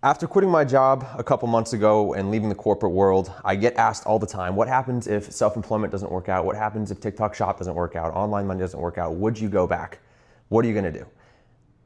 After quitting my job a couple months ago and leaving the corporate world, I get asked all the time, what happens if self-employment doesn't work out? What happens if TikTok Shop doesn't work out? Online money doesn't work out? Would you go back? What are you gonna do?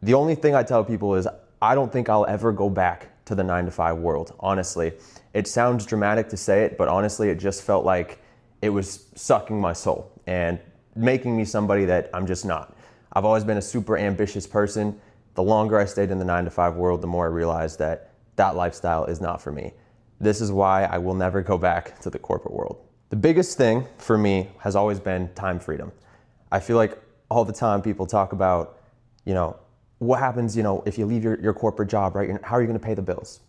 The only thing I tell people is I don't think I'll ever go back to the 9-to-5 world, honestly. It sounds dramatic to say it, but honestly, it just felt like it was sucking my soul and making me somebody that I'm just not. I've always been a super ambitious person. The longer I stayed in the 9-to-5 world, the more I realized that that lifestyle is not for me. This is why I will never go back to the corporate world. The biggest thing for me has always been time freedom. I feel like all the time people talk about, what happens, if you leave your corporate job, right? How are you gonna pay the bills?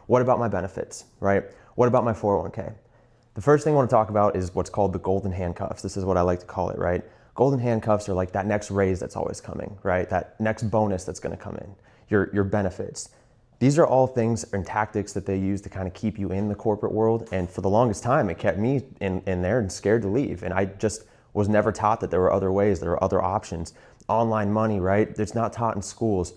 What about my benefits, right? What about my 401k? The first thing I wanna talk about is what's called the golden handcuffs. This is what I like to call it, right? Golden handcuffs are like that next raise that's always coming, right? That next bonus that's gonna come in, your benefits. These are all things and tactics that they use to kind of keep you in the corporate world. And for the longest time, it kept me in there and scared to leave. And I just was never taught that there were other ways, there were other options. Online money, right? It's not taught in schools.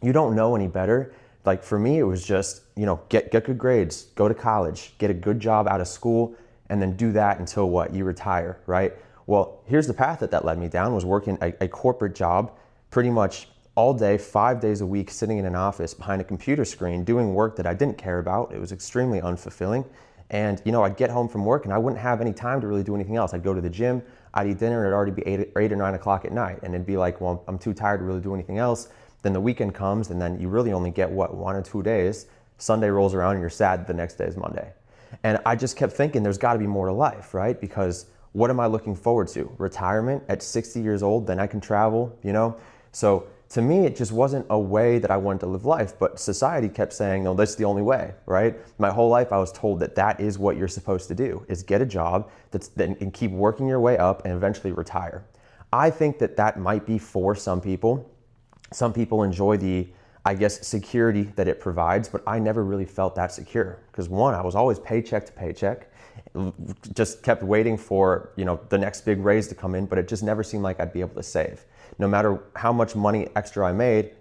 You don't know any better. Like for me, it was just, get good grades, go to college, get a good job out of school, and then do that until what? You retire, right? Well, here's the path that led me down, was working a corporate job pretty much all day, 5 days a week, sitting in an office behind a computer screen, doing work that I didn't care about. It was extremely unfulfilling. And I'd get home from work and I wouldn't have any time to really do anything else. I'd go to the gym, I'd eat dinner, and it'd already be 8 or 9 o'clock at night. And it'd be like, well, I'm too tired to really do anything else. Then the weekend comes and then you really only get 1 or 2 days. Sunday rolls around and you're sad the next day is Monday. And I just kept thinking there's gotta be more to life, right? Because what am I looking forward to? Retirement at 60 years old, then I can travel, So to me, it just wasn't a way that I wanted to live life, but society kept saying, no, that's the only way, right? My whole life I was told that is what you're supposed to do, is get a job and keep working your way up and eventually retire. I think that might be for some people. Some people enjoy the, security that it provides, but I never really felt that secure. Because one, I was always paycheck to paycheck, just kept waiting for, the next big raise to come in, but it just never seemed like I'd be able to save. No matter how much money extra I made,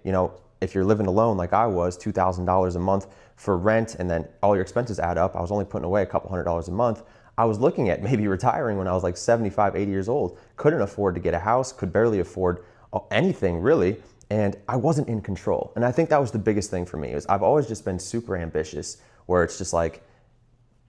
if you're living alone like I was, $2,000 a month for rent, and then all your expenses add up, I was only putting away a couple $100 a month. I was looking at maybe retiring when I was like 75, 80 years old. Couldn't afford to get a house, could barely afford anything really, and I wasn't in control. And I think that was the biggest thing for me, is I've always just been super ambitious, where it's just like,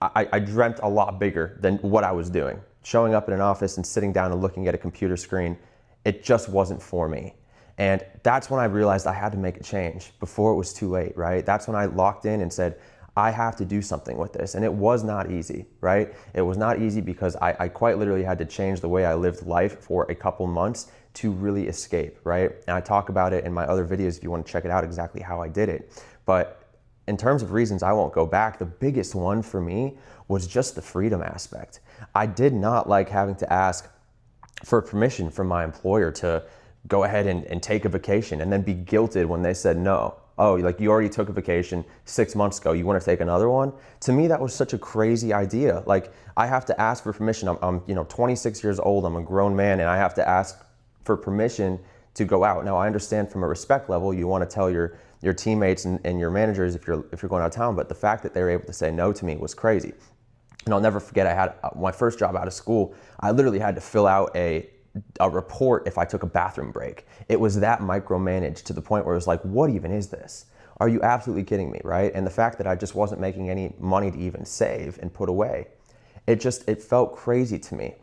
I dreamt a lot bigger than what I was doing. Showing up in an office and sitting down and looking at a computer screen, it just wasn't for me. And that's when I realized I had to make a change before it was too late, right? That's when I locked in and said, I have to do something with this. And it was not easy, right? It was not easy because I quite literally had to change the way I lived life for a couple months to really escape, right? And I talk about it in my other videos if you want to check it out, exactly how I did it. But in terms of reasons I won't go back, the biggest one for me was just the freedom aspect. I did not like having to ask for permission from my employer to go ahead and take a vacation and then be guilted when they said no. Oh, like you already took a vacation 6 months ago, you want to take another one? To me, that was such a crazy idea. Like I have to ask for permission. I'm 26 years old, I'm a grown man, and I have to ask for permission to go out. Now I understand from a respect level, you want to tell your teammates and your managers if you're going out of town, but the fact that they were able to say no to me was crazy. And I'll never forget, I had my first job out of school, I literally had to fill out a report if I took a bathroom break. It was that micromanaged to the point where it was like, what even is this? Are you absolutely kidding me, right? And the fact that I just wasn't making any money to even save and put away, it felt crazy to me.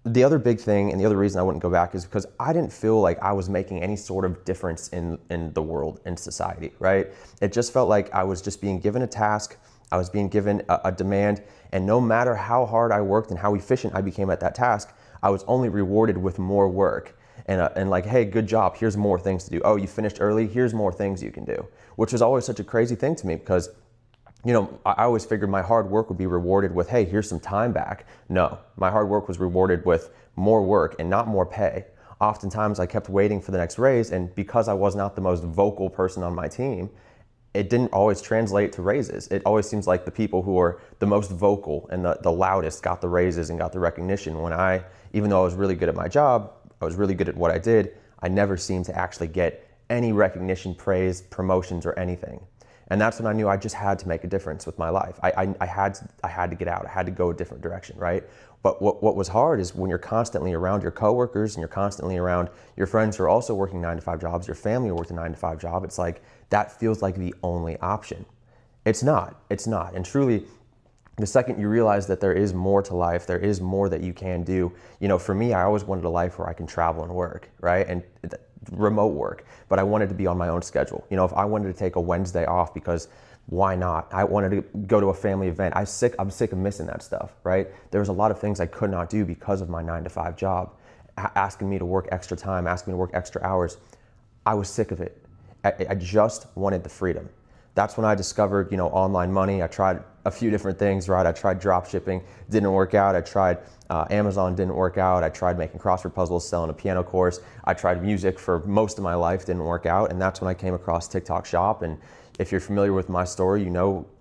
The other big thing and the other reason I wouldn't go back is because I didn't feel like I was making any sort of difference in the world, in society, right? It just felt like I was just being given a task, I was being given a demand, and no matter how hard I worked and how efficient I became at that task, I was only rewarded with more work and like, hey, good job, here's more things to do. Oh, you finished early, here's more things you can do, which was always such a crazy thing to me because I always figured my hard work would be rewarded with, hey, here's some time back. No, my hard work was rewarded with more work and not more pay. Oftentimes I kept waiting for the next raise, and because I was not the most vocal person on my team, it didn't always translate to raises. It always seems like the people who are the most vocal and the loudest got the raises and got the recognition when even though I was really good at my job, I was really good at what I did, I never seemed to actually get any recognition, praise, promotions, or anything. And that's when I knew I just had to make a difference with my life. I had to get out. I had to go a different direction, right? But what was hard is when you're constantly around your coworkers and you're constantly around your friends who are also working 9-to-5 jobs, your family who works a 9-to-5 job, it's like that feels like the only option. It's not. And truly, the second you realize that there is more to life, there is more that you can do. For me, I always wanted a life where I can travel and work, right? And remote work, but I wanted to be on my own schedule. If I wanted to take a Wednesday off, because why not? I wanted to go to a family event. I'm sick of missing that stuff, right? There was a lot of things I could not do because of my 9-to-5 job, asking me to work extra time, asking me to work extra hours. I was sick of it. I just wanted the freedom. That's when I discovered, online money. I tried a few different things, right? I tried drop shipping, didn't work out. I tried Amazon, didn't work out. I tried making crossword puzzles, selling a piano course. I tried music for most of my life, didn't work out. And that's when I came across TikTok Shop. And if you're familiar with my story,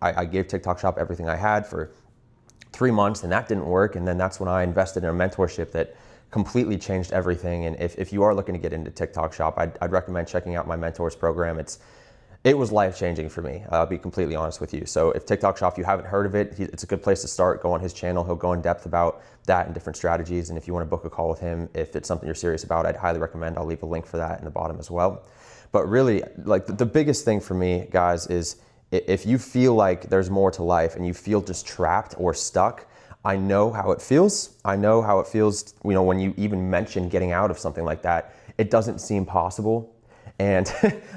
I gave TikTok Shop everything I had for 3 months, and that didn't work. And then that's when I invested in a mentorship that completely changed everything. And if you are looking to get into TikTok Shop, I'd recommend checking out my mentors program. It was life-changing for me, I'll be completely honest with you. So if TikTok Shop, if you haven't heard of it, it's a good place to start. Go on his channel. He'll go in depth about that and different strategies. And if you want to book a call with him, if it's something you're serious about, I'd highly recommend. I'll leave a link for that in the bottom as well. But really, like the biggest thing for me, guys, is if you feel like there's more to life and you feel just trapped or stuck, I know how it feels. I know how it feels, when you even mention getting out of something like that. It doesn't seem possible. And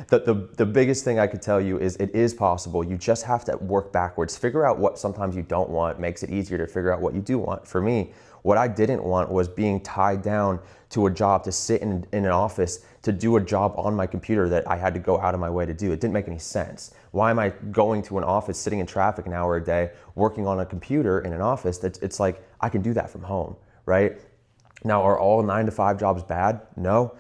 the biggest thing I could tell you is it is possible. You just have to work backwards. Figure out what sometimes you don't want. Makes it easier to figure out what you do want. For me, what I didn't want was being tied down to a job, to sit in an office, to do a job on my computer that I had to go out of my way to do. It didn't make any sense. Why am I going to an office, sitting in traffic an hour a day, working on a computer in an office? It's like I can do that from home, right? Now, are all 9-to-5 jobs bad? No.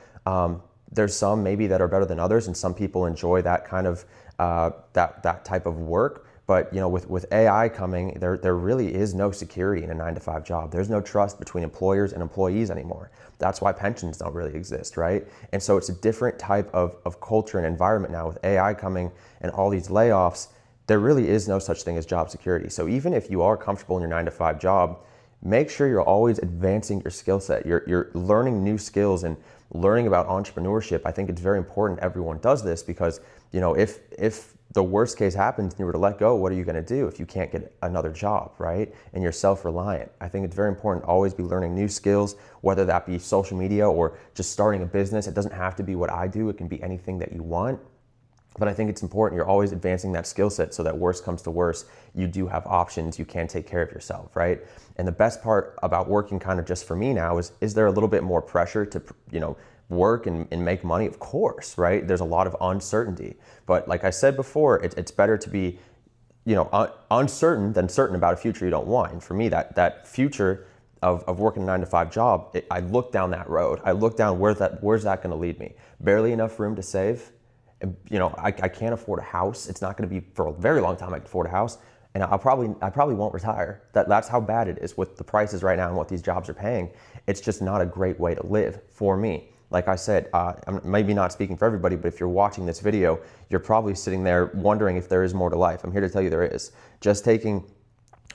There's some maybe that are better than others, and some people enjoy that kind of that type of work. But with AI coming, there really is no security in a 9-to-5 job. There's no trust between employers and employees anymore. That's why pensions don't really exist, right? And so it's a different type of culture and environment now with AI coming and all these layoffs. There really is no such thing as job security. So even if you are comfortable in your 9-to-5 job, make sure you're always advancing your skill set. You're learning new skills and learning about entrepreneurship. I think it's very important everyone does this because, if the worst case happens and you were to let go, what are you going to do if you can't get another job, right? And you're self-reliant. I think it's very important to always be learning new skills, whether that be social media or just starting a business. It doesn't have to be what I do. It can be anything that you want. But I think it's important you're always advancing that skill set so that worst comes to worst, you do have options, you can take care of yourself, right? And the best part about working kind of just for me now is there a little bit more pressure to, work and make money? Of course, right? There's a lot of uncertainty. But like I said before, it's better to be, uncertain than certain about a future you don't want. And for me, that future of working a 9-to-5 job, I look down that road. I look down where's that going to lead me? Barely enough room to save. I can't afford a house. It's not going to be for a very long time I can afford a house, and I probably won't retire. That's how bad it is with the prices right now and what these jobs are paying. It's just not a great way to live for me. Like I said, I'm maybe not speaking for everybody, but if you're watching this video, you're probably sitting there wondering if there is more to life. I'm here to tell you there is. Just taking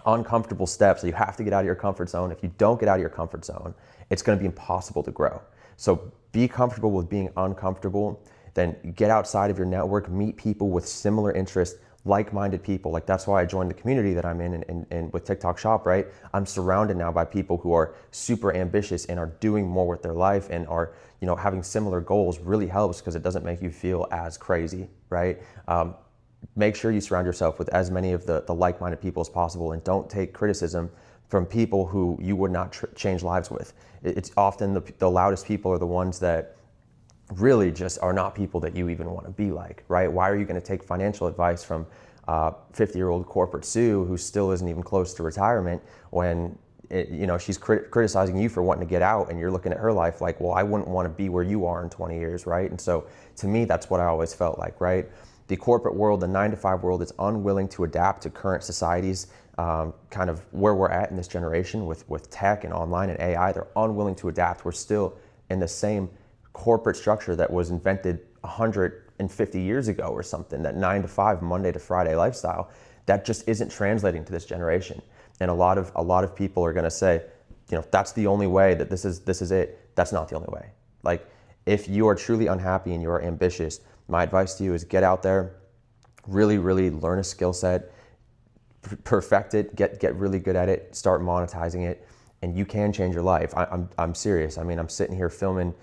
uncomfortable steps. You have to get out of your comfort zone. If you don't get out of your comfort zone, it's going to be impossible to grow. So be comfortable with being uncomfortable. Then get outside of your network, meet people with similar interests, like-minded people. Like that's why I joined the community that I'm in with TikTok Shop, right? I'm surrounded now by people who are super ambitious and are doing more with their life and are, having similar goals. Really helps because it doesn't make you feel as crazy, right? Make sure you surround yourself with as many of the like-minded people as possible, and don't take criticism from people who you would not change lives with. It's often the loudest people are the ones that really just are not people that you even want to be like, right? Why are you going to take financial advice from 50-year-old corporate Sue who still isn't even close to retirement when she's criticizing you for wanting to get out, and you're looking at her life like, well, I wouldn't want to be where you are in 20 years, right? And so to me, that's what I always felt like, right? The corporate world, the 9-to-5 world is unwilling to adapt to current societies, kind of where we're at in this generation with tech and online and AI. They're unwilling to adapt. We're still in the same corporate structure that was invented 150 years ago or something, that 9 to 5, Monday to Friday lifestyle, that just isn't translating to this generation. And a lot of people are going to say, you know, that's the only way, that this is it. That's not the only way. Like, if you are truly unhappy and you are ambitious, my advice to you is get out there, really, really learn a skill set, perfect it, get really good at it, start monetizing it, and you can change your life. I'm serious. I mean, I'm sitting here filming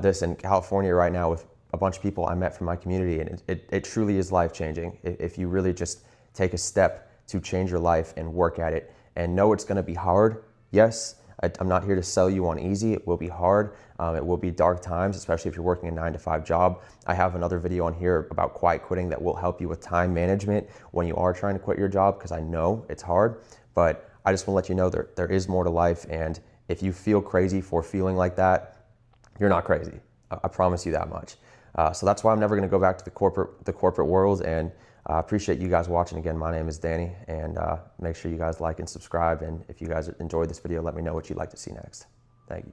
this in California right now with a bunch of people I met from my community, and it truly is life-changing if you really just take a step to change your life and work at it. And know it's gonna be hard. Yes, I'm not here to sell you on easy. It will be hard. It will be dark times, especially if you're working a 9 to 5 job. I have another video on here about quiet quitting that will help you with time management when you are trying to quit your job, because I know it's hard, but I just want to let you know there is more to life. And if you feel crazy for feeling like that, you're not crazy. I promise you that much. So that's why I'm never going to go back to the corporate world. And I appreciate you guys watching. Again, my name is Danny, and make sure you guys like and subscribe. And if you guys enjoyed this video, let me know what you'd like to see next. Thank you.